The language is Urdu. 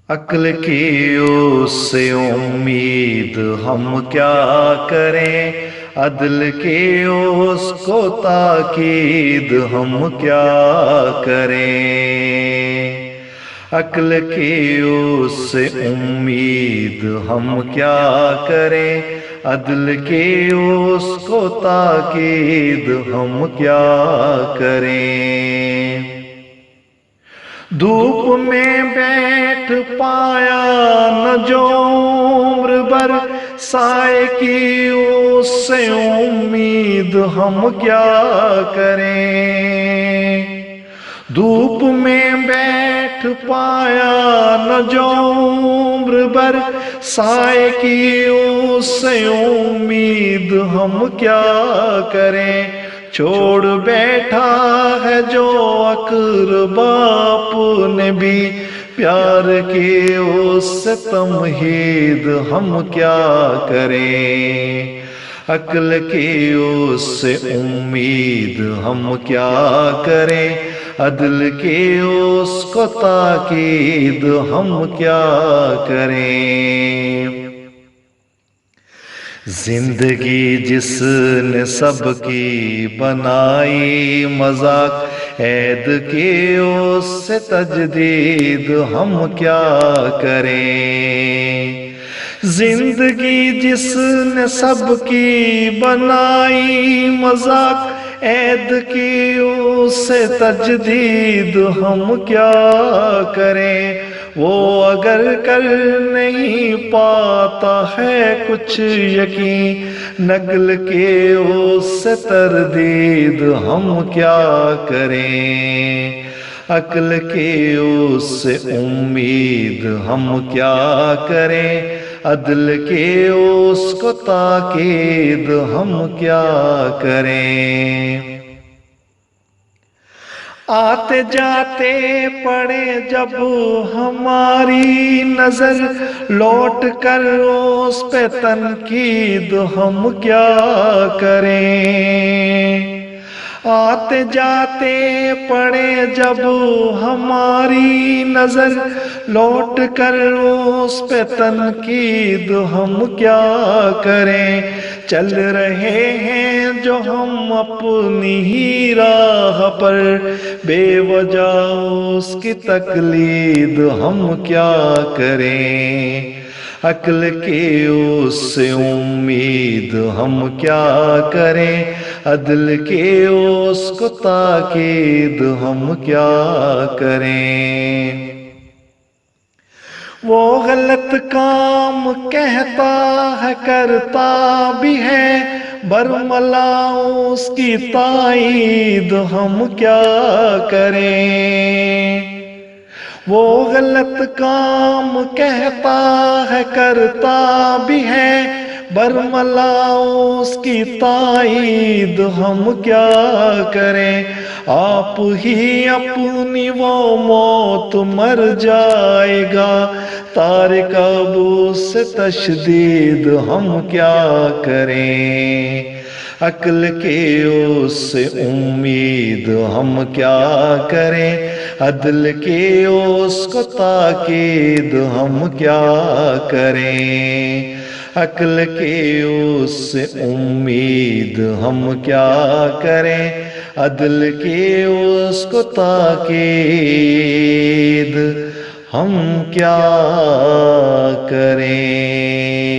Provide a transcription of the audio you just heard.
عقل کی اس سے امید ہم کیا کریں، عدل کی اس کو تاکید ہم کیا کریں۔ عقل کی اس سے امید ہم کیا کریں، عدل کی اس کو تاکید ہم کیا کریں۔ دھوپ میں بیٹھ پایا نہ جو عمر بھر، سائے کی اس سے امید ہم کیا کریں۔ دھوپ میں بیٹھ پایا نہ جو عمر بھر، سائے کی اس سے امید ہم کیا کریں۔ چھوڑ بیٹھا ہے جو اقربا اپنے بھی، پیار کی اس سے تمہید ہم کیا کریں۔ عقل کی اس سے امید ہم کیا کریں، عدل کی اس کو تاکید ہم کیا کریں۔ زندگی جس نے سب کی بنائی مذاق، عید کی اس سے تجدید ہم کیا کریں۔ زندگی جس نے سب کی بنائی مذاق، عید کی اس سے تجدید ہم کیا کریں۔ وہ اگر کر نہیں پاتا ہے کچھ یقین، نقل کے اس سے تردید ہم کیا کریں۔ عقل کی اس سے امید ہم کیا کریں، عدل کی اس کو تاکید ہم کیا کریں۔ آتے جاتے پڑے جب ہماری نظر، لوٹ کر اس پہ تنقید ہم کیا کریں۔ آتے جاتے پڑے جب ہماری نظر، لوٹ کر اس پہ تنقید ہم کیا کریں۔ چل رہے ہیں جو ہم اپنی ہی راہ پر، بے وجہ اس کی تقلید ہم کیا کریں۔ عقل کی اس سے امید ہم کیا کریں، عدل کی اس کو تاکید ہم کیا کریں۔ وہ غلط کام کہتا ہے کرتا بھی ہے، برملا اس کی تائید ہم کیا کریں۔ وہ غلط کام کہتا ہے کرتا بھی ہے، برملا اس کی تائید ہم کیا کریں۔ آپ ہی اپنی وہ موت مر جائے گا، تارک اب سے تشدید ہم کیا کریں۔ عقل کی اس سے امید ہم کیا کریں، عدل کی اس کو تاکید ہم کیا کریں۔ عقل کی اس سے امید ہم کیا کریں، عدل کی اس کو تاکید ہم کیا کریں۔